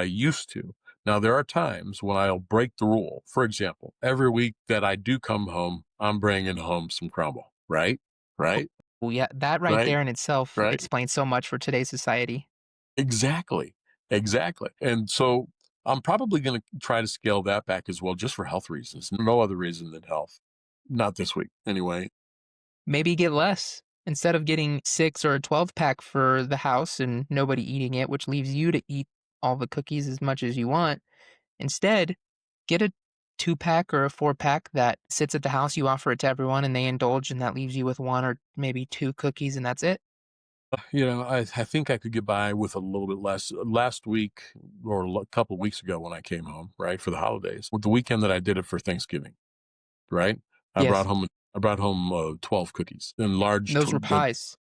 used to. Now there are times when I'll break the rule. For example, every week that I do come home, I'm bringing home some crumble. Right, right, Oh, yeah, that right right, there in itself right. explains so much for today's society. Exactly. Exactly. And so I'm probably going to try to scale that back as well, just for health reasons. No other reason than health. Not this week, anyway. Maybe get less. Instead of getting 6 or a 12 pack for the house and nobody eating it, which leaves you to eat all the cookies as much as you want, instead, get a 2 pack or a 4 pack that sits at the house, you offer it to everyone, and they indulge, and that leaves you with 1 or maybe 2 cookies, and that's it. I think I could get by with a little bit less. Last week or a couple of weeks ago when I came home, right, for the holidays, with the weekend that I did it for Thanksgiving, right? I brought Yes, home I brought home 12 cookies in large. those were pies.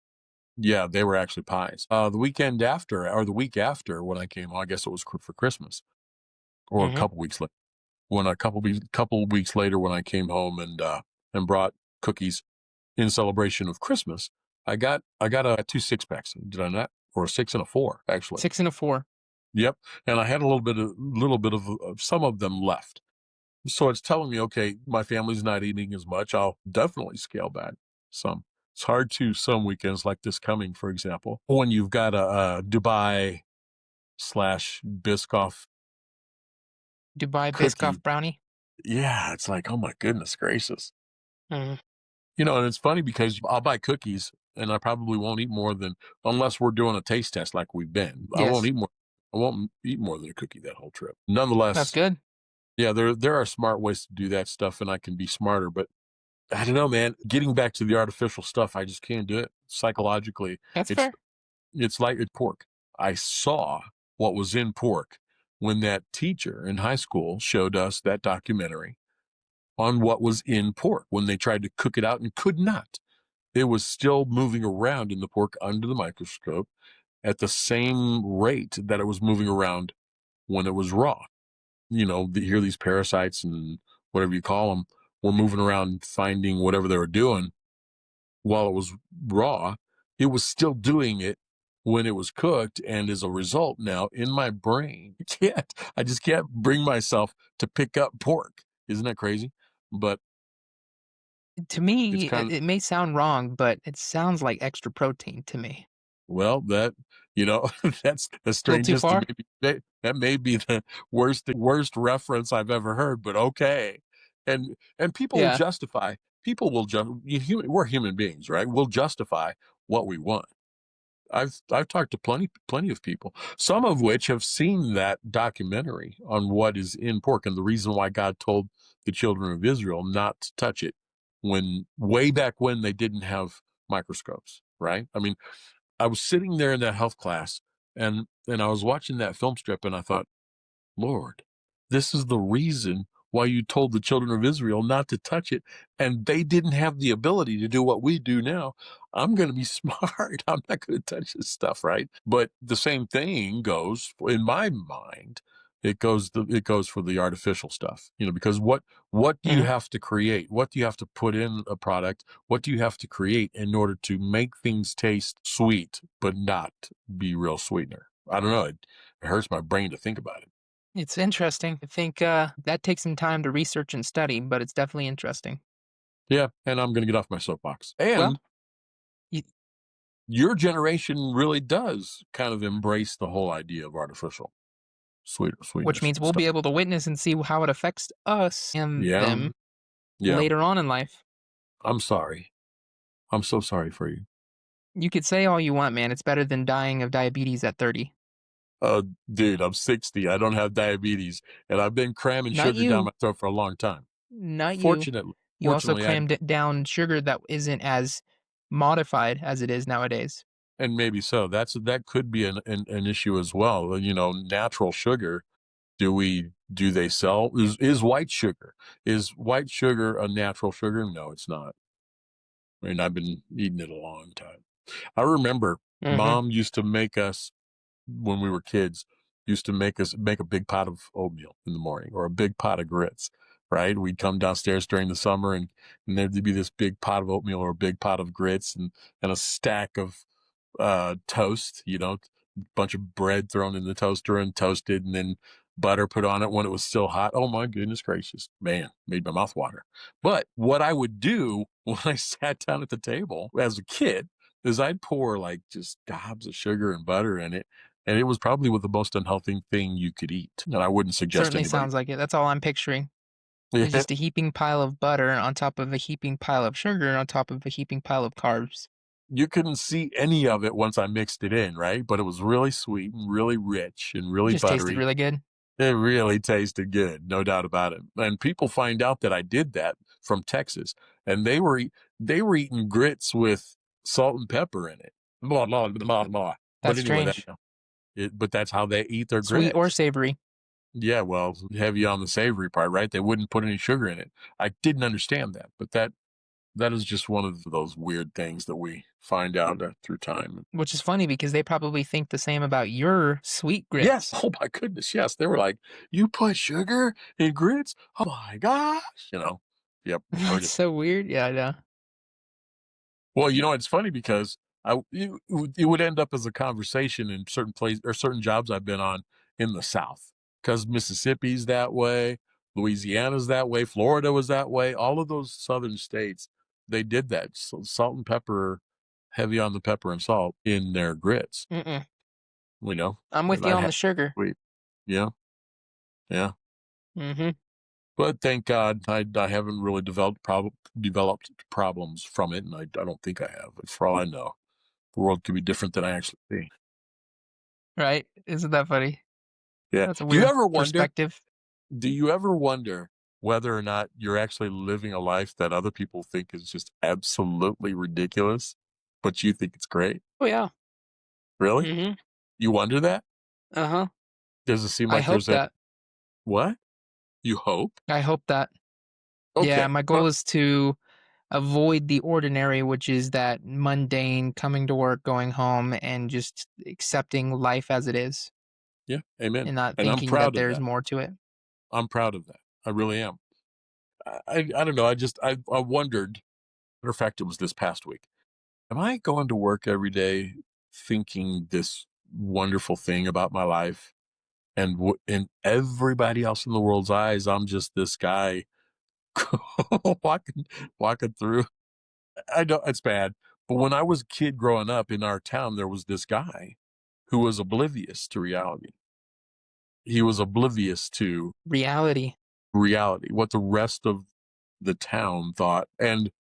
Yeah, they were actually pies. The weekend after, or the week after, when I came home, I guess it was for Christmas or a Mhm. couple weeks later. When a couple weeks later, when I came home and brought cookies in celebration of Christmas, I got a 2 six-packs, did I not? Or a 6 and a 4, actually. 6 and a 4. Yep, and I had a little bit of some of them left. So it's telling me, "Okay, my family's not eating as much, I'll definitely scale back some." It's hard to some weekends like this coming, for example, when you've got a Dubai/Biscoff slash Biscoff Dubai cookie. Biscoff brownie. Yeah, it's like, "Oh my goodness gracious." Mhm. And it's funny because I'll buy cookies and I probably won't eat more than, unless we're doing a taste test like we've been. Yes, I won't eat more than a cookie that whole trip. that's Nonetheless, good. yeah, there are smart ways to do that stuff and I can be smarter, but I don't know, man. Getting back to the artificial stuff, I just can't do it. Psychologically, That's it's fair. it's like pork. I saw what was in pork when that teacher in high school showed us that documentary on what was in pork when they tried to cook it out and could not. It was still moving around in the pork under the microscope at the same rate that it was moving around when it was raw. Here these parasites and whatever you call them were moving around finding whatever they were doing while it was raw. It was still doing it when it was cooked. And as a result, now in my brain, I just can't bring myself to pick up pork. Isn't that crazy? But To it's me, kind of, it may sound wrong, but it sounds like extra protein to me. well, that's the A little too strangest and far? that may be the worst reference I've ever heard, but okay. And Yeah. people will just we're human beings, right? We'll justify what we want. I've talked to plenty of people, some of which have seen that documentary on what is in pork and the reason why God told the children of Israel not to touch it when way back when they didn't have microscopes, right? I mean, I was sitting there in that health class and I was watching that film strip and I thought, Lord, this is the reason why you told the children of Israel not to touch it. And they didn't have the ability to do what we do now. I'm going to be smart. I'm not going to touch this stuff, right? But the same thing goes in my mind. It goes for the artificial stuff, because what do you Mhm. have to create? What do you have to put in a product? What do you have to create in order to make things taste sweet, but not be real sweetener? I don't know. It hurts my brain to think about it. It's interesting. I think, that takes some time to research and study, but it's definitely interesting. Yeah, and I'm gonna get off my soapbox. Well, And y your generation really does kind of embrace the whole idea of artificial which sweetness means and we'll stuff. be able to witness and see how it affects us and Yeah, them yeah. later on in life. I'm sorry. I'm so sorry for you. You could say all you want, man, it's better than dying of diabetes at 30. Dude, I'm 60. I don't have diabetes, and I've been cramming Not sugar down you, my throat for a long time. not you. Fortunately, You also fortunately, I crammed it down sugar that isn't as modified as it is nowadays. and maybe so. That could be an issue as well. Natural sugar. Do they sell? Is white sugar? Is white sugar a natural sugar? No, it's not. I mean, I've been eating it a long time. I remember Mhm. mom used to make us when we were kids, used to make us make a big pot of oatmeal in the morning or a big pot of grits, right? We'd come downstairs during the summer and there'd be this big pot of oatmeal or a big pot of grits and a stack of toast, bunch of bread thrown in the toaster and toasted and then butter put on it when it was still hot. Oh my goodness gracious. Man, made my mouth water. But what I would do when I sat down at the table as a kid is I'd pour like just gobs of sugar and butter in it and it was probably with the most unhealthy thing you could eat, and I wouldn't suggest Certainly anybody. sounds like it. That's all I'm picturing. It's Yeah, just a heaping pile of butter on top of a heaping pile of sugar on top of a heaping pile of carbs. you couldn't see any of it once I mixed it in, right? But it was really sweet and really rich and It really just tasted buttery. really good. It really tasted good, no doubt about it. And people find out that I did that from Texas, and they were eating grits with salt and pepper in it. Blah blah blah blah. But That's anyway, that strange. but that's how they eat their Sweet or grits. savory. Yeah, well, heavy on the savory part, right? They wouldn't put any sugar in it. I didn't understand that, but that is just one of those weird things that we find out through time. Which is funny because they probably think the same about your sweet Yes. grits. Oh my goodness. Yes. They were like, "You put sugar in grits? Oh my gosh." Yep, I've heard That's it. so weird. Yeah, I know. Well, it's funny because it would end up as a conversation in certain places or certain jobs I've been on in the South because Mississippi's that way, Louisiana's that way, Florida was that way. All of those southern states, they did that. So salt and pepper, heavy on the pepper and salt in their grits, Mm-mm. you know, I'm with and you I'd on have the sugar. sweet. Yeah. Yeah. Mm-hmm. But thank God I haven't really developed problems from it, and I don't think I have. But for all I know, the world could be different than I actually see. Right? Isn't that funny? Yeah. That's a Do you weird ever wonder? perspective. Do you ever wonder whether or not you're actually living a life that other people think is just absolutely ridiculous, but you think it's great? Oh yeah. Really? Mm-hmm. You wonder that? Uh-huh. Does it seem I like hope there's a that. what? You hope? I hope that. Yeah, Okay. my goal is to avoid the ordinary, which is that mundane coming to work, going home, and just accepting life as it is Yeah. Amen. and not And I'm thinking that proud of there's that. more to it. I'm proud of that. I really am. I don't know. I wondered. Matter of fact, it was this past week. Am I going to work every day thinking this wonderful thing about my life? And in everybody else in the world's eyes, I'm just this guy walking walking through. I know it's bad, but when I was a kid growing up in our town, there was this guy who was oblivious to reality. He was oblivious to Reality. reality, what the rest of the town thought, and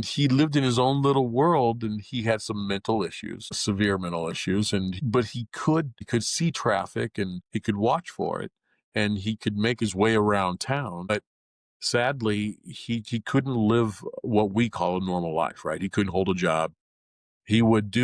he lived in his own little world, and he had some mental issues, severe mental issues, and but he could see traffic and he could watch for it, and he could make his way around town. But sadly, he couldn't live what we call a normal life, right? He couldn't hold a job. He would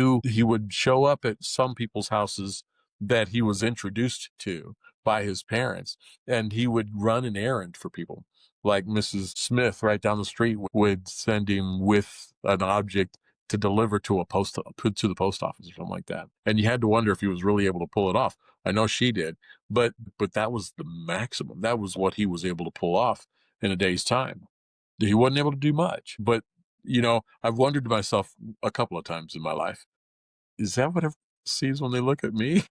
show up at some people's houses that he was introduced to by his parents, and he would run an errand for people. Like Mrs. Smith right down the street would send him with an object to deliver to to the post office or something like that. And you had to wonder if he was really able to pull it off. I know she did, but that was the maximum. That was what he was able to pull off in a day's time. He wasn't able to do much, but I've wondered to myself a couple of times in my life, is that what everyone sees when they look at me?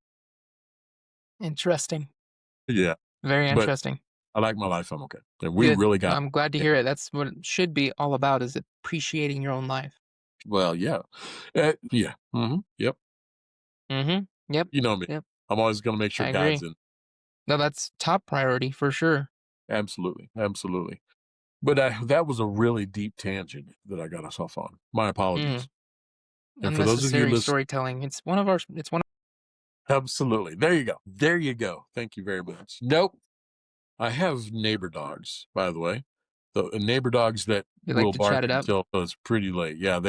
Interesting. Yeah, Very but interesting. I like my life. I'm okay. And we Good. really got I'm glad to yeah, hear it. That's what it should be all about is appreciating your own life. well, yeah. Yeah. Yep. Mhm. Yep. You know me. Yep. I'm always gonna make sure I God's agree. in. No, that's top priority for sure. Absolutely, absolutely. But that was a really deep tangent that I got us off on. My apologies. Mm. And for those of you Unnecessary listening, storytelling. It's one absolutely. There you go. There you go. Thank you very much. Nope. I have neighbor dogs, by the way. The neighbor dogs that you like will to chat bark it up. until it's pretty late. Yeah,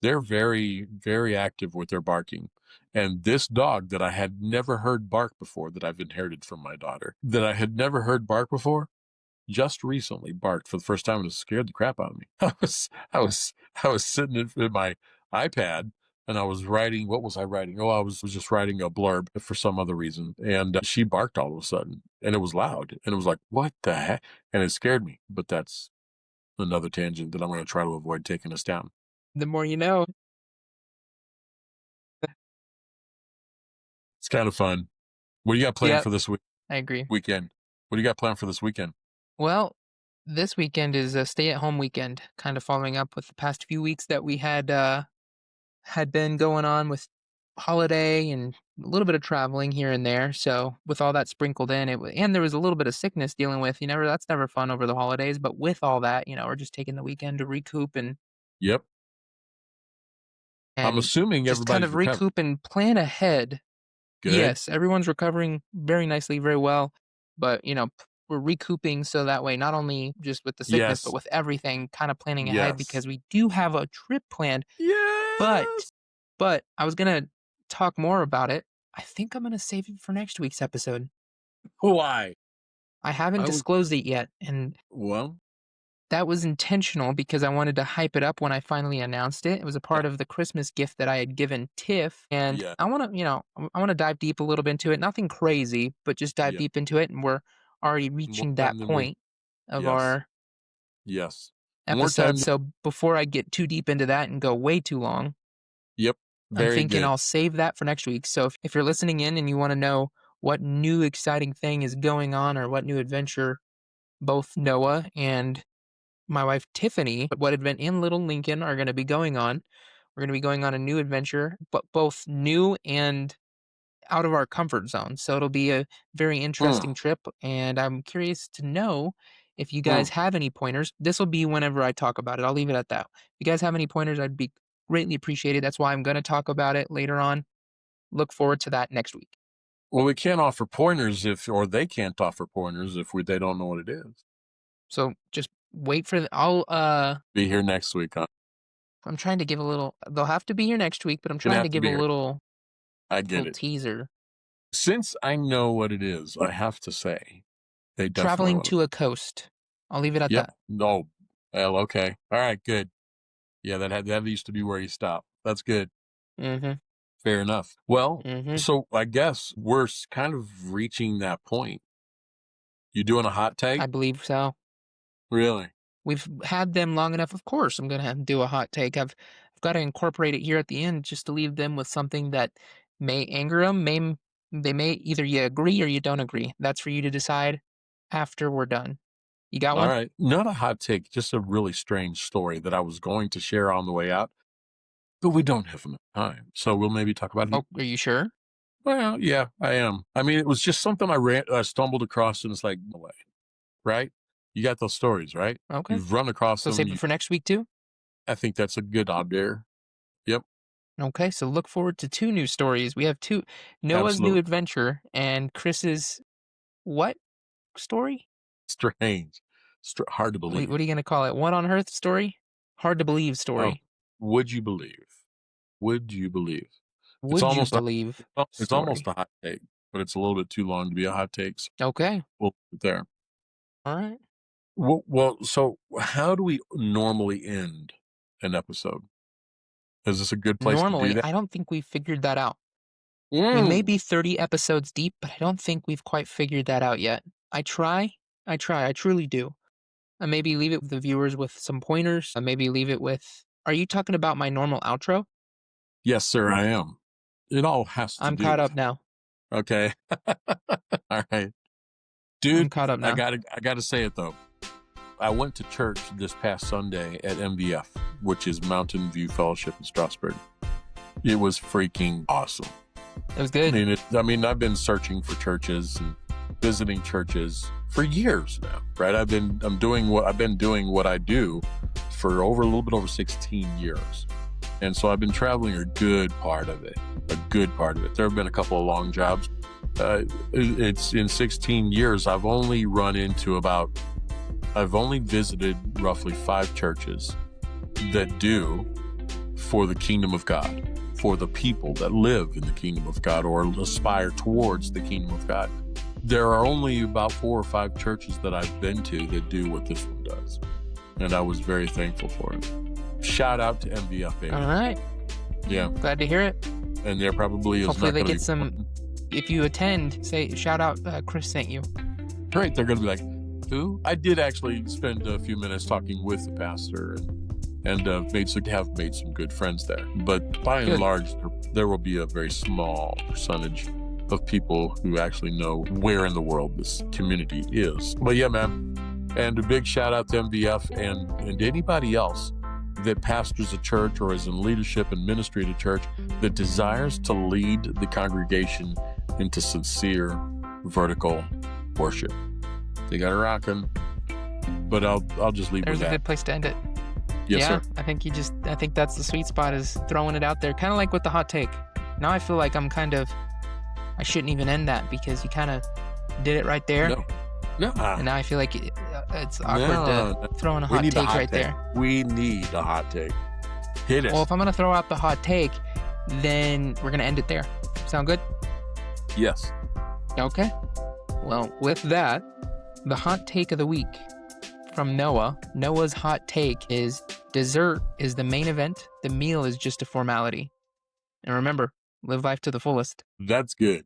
they're very very active with their barking. And this dog that I had never heard bark before, that I've inherited from my daughter, that I had never heard bark before, just recently barked for the first time and it scared the crap out of me. I was sitting in my iPad and I was writing. What was I writing? Oh, I was just writing a blurb for some other reason, and she barked all of a sudden, and it was loud, and it was like, what the heck? And it scared me. But that's another tangent that I'm going to try to avoid taking us down. The more you know. It's kind of fun. What do you got planned Yep, for this I agree. weekend? What do you got planned for this weekend? Well, this weekend is a stay-at-home weekend, kind of following up with the past few weeks that we had been going on with holiday and a little bit of traveling here and there. So with all that sprinkled in, and there was a little bit of sickness dealing with. That's never fun over the holidays. But with all that, we're just taking the weekend to recoup Yep. I'm and assuming just kind everybody's of recovering. recoup and plan ahead. Good. Yes, everyone's recovering very nicely, very well. But we're recouping so that way, not only just with the sickness, but Yes. with everything, kind of planning ahead Yes. because we do have a trip planned. But Yes. but I was gonna talk more about it. I think I'm gonna save it for next week's episode. Why? I haven't I would. disclosed it yet, and Well, that was intentional because I wanted to hype it up when I finally announced it. It was a yeah. part of the Christmas gift that I had given Tiff, and Yeah. I wanna dive deep a little bit into it. Nothing crazy, but just dive Yeah. deep into it, and we're already More reaching time that than we. point of Yes. our Yes. More episode. time. So before I get too deep into that and go way too long, Yep. I'm Very thinking good. I'll save that for next week. So if you're listening in and you want to know what new exciting thing is going on or what new adventure both Noah and my wife Tiffany, what event in Little Lincoln are going to be going on, we're going to be going on a new adventure, but both new and out of our comfort zone. So it'll be a very Mm, interesting trip. And I'm curious to know if you guys mm. have any pointers. This will be whenever I talk about it. I'll leave it at that. If you guys have any pointers, I'd be greatly appreciated. That's why I'm going to talk about it later on. Look forward to that next week. Well, we can't offer pointers or they can't offer pointers if they don't know what it is. So just wait for Be here next week, huh? I'm trying to give a little they'll have to be here next week, but I'm Gonna trying to have to give be a here. little I get it. teaser. Since I know what it is, I have to say they definitely Traveling want to. to a coast. I'll leave it at Yep. that. No. Well, okay. All right. Good. Yeah, that used to be where you stop. That's good. Mhm. Fair enough. Well, Mhm. so I guess we're kind of reaching that point. You doing a hot take? I believe so. Really? We've had them long enough. Of course, I'm gonna do a hot take. I've got to incorporate it here at the end just to leave them with something that may anger them. They may either you agree or you don't agree. That's for you to decide after we're done. You got All one? right. Not a hot take, just a really strange story that I was going to share on the way out, but we don't have enough time. So we'll maybe talk about it. Oh, are you sure? Well, yeah, I am. I mean, it was just something I stumbled across and it's like, no way, right? You got those stories, right? Okay. You've run across So them. save it for next week too. I think that's a good idea. Yep, Okay, so look forward to two new stories. We have two Noah's new absolutely. adventure and Chris's what story? Strange. Hard to What believe. are you gonna call it? What on earth story? Hard to believe Oh, story. would you believe? Would you believe? It's Would you almost a believe it's almost story? a hot take, but it's a little bit too long to be a hot take. So Okay. we'll put it there. All right. Well, so how do we normally end an episode? Is this a good place to do Normally, that? I don't think we've figured that out. We may Mm. be 30 episodes deep, but I don't think we've quite figured that out yet. I try. I truly do. I maybe leave it with the viewers with some pointers. I maybe leave it with Are you talking about my normal outro? Yes, sir, I am. It all has to I'm do caught with up now. okay. All right. I'm Dude, caught up I now. gotta say it though. I went to church this past Sunday at MVF, which is Mountain View Fellowship in Strasbourg. It was freaking awesome. It was good. I've been searching for churches and visiting churches for years now, right? I've been doing what I do for a little bit over 16 years. And so I've been traveling a good part of it. There have been a couple of long jobs. It's in 16 years, I've only visited roughly 5 churches that do for the kingdom of God, for the people that live in the kingdom of God or aspire towards the kingdom of God. There are only about 4 or 5 churches that I've been to that do what this one does. And I was very thankful for it. Shout out to MVF, baby. All right. Yeah. Glad to hear it. And there probably is Hopefully not they going to get be some. If you attend, say shout out Chris sent you. Right. They're going to be like, who? I did actually spend a few minutes talking with the pastor and have made some good friends there. But by and Good. large, there will be a very small percentage of people who actually know where in the world this community is. But yeah, man. And a big shout out to MVF and anybody else that pastors a church or is in leadership and ministry at a church that desires to lead the congregation into sincere vertical worship. They got it rocking, but I'll just leave There's with a that. good place to end it. Yes, Yeah, sir. I think that's the sweet spot, is throwing it out there. Kind of like with the hot take. Now I feel like I shouldn't even end that because you kind of did it right there. No. And now I feel like it's awkward No. to throw in a We hot need the take hot right take. there. We need a hot take. Hit it. Well, if I'm going to throw out the hot take, then we're going to end it there. Sound good? Yes. Okay. Well, with that, the hot take of the week from Noah. Noah's hot take is dessert is the main event. The meal is just a formality. And remember, live life to the fullest. That's good.